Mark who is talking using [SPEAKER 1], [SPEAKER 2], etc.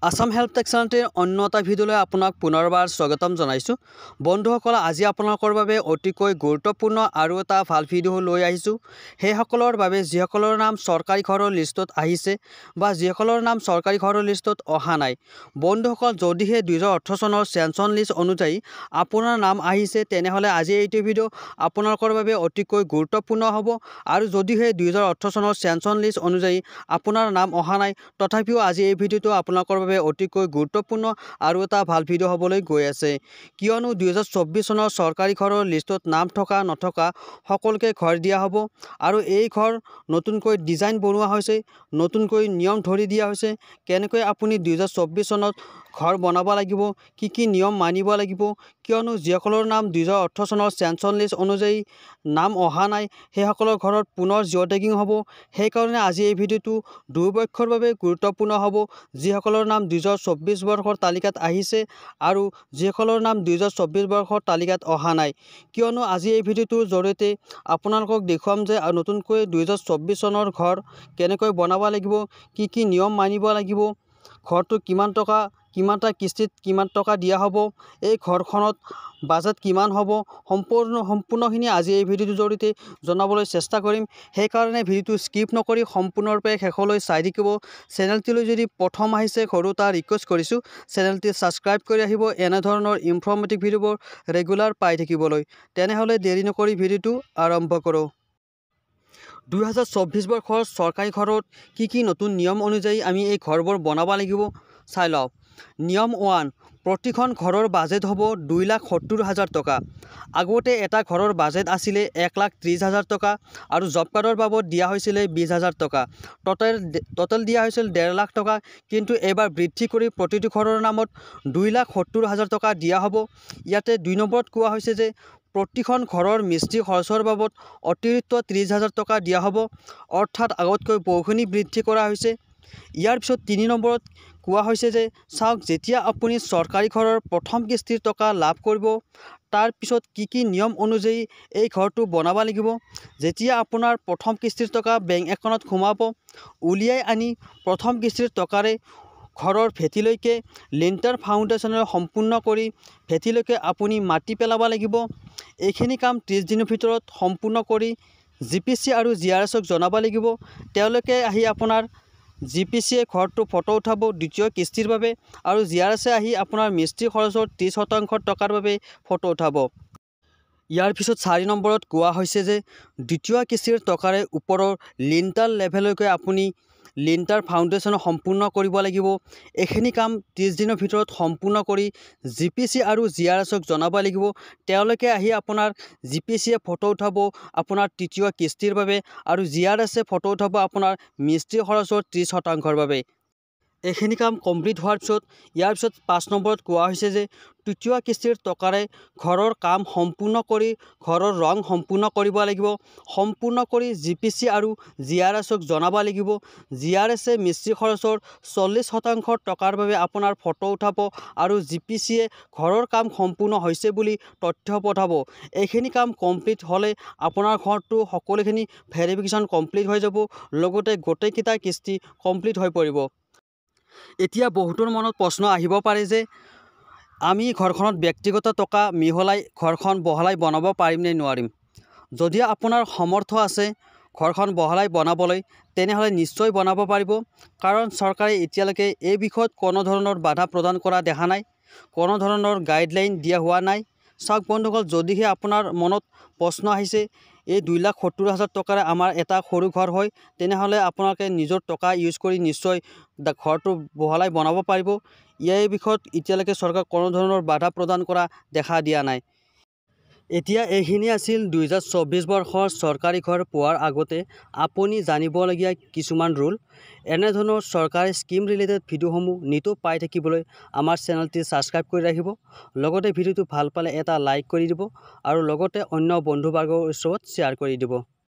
[SPEAKER 1] Assam help tech চেনেলটিৰ অন্য এটা ভিডিঅ'লৈ আপোনাক পুনৰবাৰ স্বাগতম জনাইছোঁ। বন্ধুসকল, আজি আপোনালোকৰ বাবে অতিকৈ গুৰুত্বপূৰ্ণ আৰু এটা ভাল ভিডিঅ' লৈ আহিছোঁ। সেইসকলৰ বাবে যিসকলৰ নাম চৰকাৰী ঘৰৰ লিষ্টত আহিছে বা যিসকলৰ নাম চৰকাৰী ঘৰৰ লিষ্টত অহা নাই। বন্ধুসকল, যদিহে 2018 চনৰ চেনচন লিষ্ট অনুযায়ী আপোনাৰ নাম আহিছে, তেনেহ'লে আজি এইটো ভিডিঅ' আপোনালোকৰ বাবে অতিকৈ গুৰুত্বপূৰ্ণ হ'ব। আৰু যদিহে 2018 চনৰ চেনচন লিষ্ট অনুযায়ী আপোনাৰ নাম অহা নাই, তথাপিও আজি এই ভিডিঅ'টো আপোনালোকৰ বাবে অতিকৈ গুৰুত্বপূৰ্ণ আৰু এটা ভাল ভিডিঅ' হ'বলৈ গৈ আছে। কিয়নো 2024 চনৰ চৰকাৰী ঘৰৰ লিষ্টত নাম থকা নথকা সকলোকে ঘৰ দিয়া হ'ব। আৰু এই ঘৰ নতুনকৈ ডিজাইন বনোৱা হৈছে, নতুনকৈ নিয়ম ধৰি দিয়া হৈছে। কেনেকৈ আপুনি 2024 চনত ঘৰ বনাব লাগিব, কি নিয়ম মানিব লাগিব। কিয়নো যিসকলৰ নাম 2018 চনৰ চেনচন লিষ্ট অনুযায়ী নাম অহা নাই, সেইসকলৰ ঘৰত পুনৰ জিঅ' টেগিং হ'ব। সেইকাৰণে আজি এই ভিডিঅ'টো দুয়োপক্ষৰ বাবে গুৰুত্বপূৰ্ণ হ'ব। যিসকলৰ নাম 2024 বৰ্ষৰ তালিকাত আহিছে আৰু যিসকলৰ নাম 2024 বৰ্ষৰ তালিকাত অহা নাই। কিয়নো আজি এই ভিডিঅ'টোৰ জৰিয়তে আপোনালোকক দেখুৱাম যে নতুনকৈ 2024 চনৰ ঘৰ কেনেকৈ বনাব লাগিব, কি নিয়ম মানিব লাগিব, ঘৰটো কিমানটা কিস্তিত কিমান টকা দিয়া হ'ব, এই ঘৰখনত বাজেট কিমান হ'ব, সম্পূৰ্ণখিনি আজি এই ভিডিঅ'টোৰ জৰিয়তে জনাবলৈ চেষ্টা কৰিম। সেইকাৰণে ভিডিঅ'টো স্কিপ নকৰি সম্পূৰ্ণৰূপে শেষলৈ চাই থাকিব। চেনেলটিলৈ যদি প্ৰথম আহিছে, সৰু এটা ৰিকুৱেষ্ট কৰিছোঁ, চেনেলটি ছাবস্ক্ৰাইব কৰি আহিব এনেধৰণৰ ইনফৰ্মেটিভ ভিডিঅ'বোৰ ৰেগুলাৰ পাই থাকিবলৈ। তেনেহ'লে দেৰি নকৰি ভিডিঅ'টো আৰম্ভ কৰোঁ। 2024 বৰ্ষৰ চৰকাৰী ঘৰত কি নতুন নিয়ম অনুযায়ী আমি এই ঘৰবোৰ বনাব লাগিব চাই লওঁ। নিয়ম 1, প্ৰতিখন ঘৰৰ বাজেট হ'ব 2,70,000 টকা। আগতে এটা ঘৰৰ বাজেট আছিলে 1,30,000 টকা আৰু জব কাৰ্ডৰ বাবদ দিয়া হৈছিলে 20,000 টকা। টোটেল দিয়া হৈছিল 1.5 লাখ টকা। কিন্তু এইবাৰ বৃদ্ধি কৰি প্ৰতিটো ঘৰৰ নামত 2,70,000 টকা দিয়া হ'ব। ইয়াতে 2 নম্বৰত কোৱা হৈছে যে প্ৰতিখন ঘৰৰ মিস্ত্ৰী খৰচৰ বাবদ অতিৰিক্ত 30,000 টকা দিয়া হ'ব। অৰ্থাৎ আগতকৈ বহুখিনি বৃদ্ধি কৰা হৈছে। ইয়াৰ পিছত 3 নম্বৰত কোৱা হৈছে যে চাওক, যেতিয়া আপুনি চৰকাৰী ঘৰৰ প্ৰথম কিস্তিৰ টকা লাভ কৰিব, তাৰ পিছত কি নিয়ম অনুযায়ী এই ঘৰটো বনাব লাগিব। যেতিয়া আপোনাৰ প্ৰথম কিস্তিৰ টকা বেংক একাউণ্টত সোমাব, উলিয়াই আনি প্ৰথম কিস্তিৰ টকাৰে ঘৰৰ ভেটিলৈকে লিণ্টাৰ ফাউণ্ডেশ্যনেৰে সম্পূৰ্ণ কৰি ভেটিলৈকে আপুনি মাটি পেলাব লাগিব। এইখিনি কাম 30 দিনৰ ভিতৰত সম্পূৰ্ণ কৰি GPC আৰু GRSক জনাব লাগিব। তেওঁলোকে আহি আপোনাৰ GPCয়ে ঘৰটো ফটো উঠাব দ্বিতীয় কিস্তিৰ বাবে আৰু GRSে আহি আপোনাৰ মিস্ত্ৰী খৰচৰ 30% টকাৰ বাবে ফটো উঠাব। ইয়াৰ পিছত 4 নম্বৰত কোৱা হৈছে যে দ্বিতীয় কিস্তিৰ টকাৰে ওপৰৰ লিণ্টাৰ লেভেললৈকে আপুনি লিণ্টাৰ ফাউণ্ডেশ্যন সম্পূৰ্ণ কৰিব লাগিব। এইখিনি কাম 30 দিনৰ ভিতৰত সম্পূৰ্ণ কৰি GPC আৰু GRSক জনাব লাগিব। তেওঁলোকে আহি আপোনাৰ GPCয়ে ফটো উঠাব আপোনাৰ তৃতীয় কিস্তিৰ বাবে আৰু GRSে ফটো উঠাব আপোনাৰ মিস্ত্ৰী খৰচৰ 30%ৰ বাবে। এইখিনি কাম কমপ্লিট হোৱাৰ পিছত ইয়াৰ পিছত 5 নম্বৰত কোৱা হৈছে যে তৃতীয় কিস্তিৰ টকাৰে ঘৰৰ কাম সম্পূৰ্ণ কৰি ঘৰৰ ৰং সম্পূৰ্ণ কৰিব লাগিব। সম্পূৰ্ণ কৰি GPC আৰু GRSক জনাব লাগিব। GRSে মিস্ত্ৰী খৰচৰ 40% টকাৰ বাবে আপোনাৰ ফটো উঠাব আৰু GPCয়ে ঘৰৰ কাম সম্পূৰ্ণ হৈছে বুলি তথ্য পঠাব। এইখিনি কাম কমপ্লিট হ'লে আপোনাৰ ঘৰটো সকলোখিনি ভেৰিফিকেশ্যন কমপ্লিট হৈ যাব, লগতে গোটেইকেইটা কিস্তি কমপ্লিট হৈ পৰিব। এতিয়া বহুতৰ মনত প্ৰশ্ন আহিব পাৰে যে আমি ঘৰখনত ব্যক্তিগত টকা মিহলাই ঘৰখন বহলাই বনাব পাৰিম নে নোৱাৰিম। যদি আপোনাৰ সমৰ্থ আছে ঘৰখন বহলাই বনাবলৈ, তেনেহ'লে নিশ্চয় বনাব পাৰিব। কাৰণ চৰকাৰে এতিয়ালৈকে এই বিষয়ত কোনো ধৰণৰ বাধা প্ৰদান কৰা দেখা নাই, কোনো ধৰণৰ গাইডলাইন দিয়া হোৱা নাই। চাওক বন্ধুসকল, যদিহে আপোনাৰ মনত প্ৰশ্ন আহিছে এই 2,70,000 টকাৰে আমাৰ এটা সৰু ঘৰ হয়, তেনেহ'লে আপোনালোকে নিজৰ টকা ইউজ কৰি নিশ্চয় ঘৰটো বহলাই বনাব পাৰিব। এই বিষয়ত এতিয়ালৈকে চৰকাৰে কোনো ধৰণৰ বাধা প্ৰদান কৰা দেখা দিয়া নাই। এতিয়া এইখিনি আছিল 2024 বৰ্ষৰ চৰকাৰী ঘৰ পোৱাৰ আগতে আপুনি জানিবলগীয়া কিছুমান ৰুল। এনেধৰণৰ চৰকাৰী স্কিম ৰিলেটেড ভিডিঅ'সমূহ নিতৌ পাই থাকিবলৈ আমাৰ চেনেলটি ছাবস্ক্ৰাইব কৰি ৰাখিব। লগতে ভিডিঅ'টো ভাল পালে এটা লাইক কৰি দিব আৰু লগতে অন্য বন্ধুবৰ্গৰ ওচৰত শ্বেয়াৰ কৰি দিব।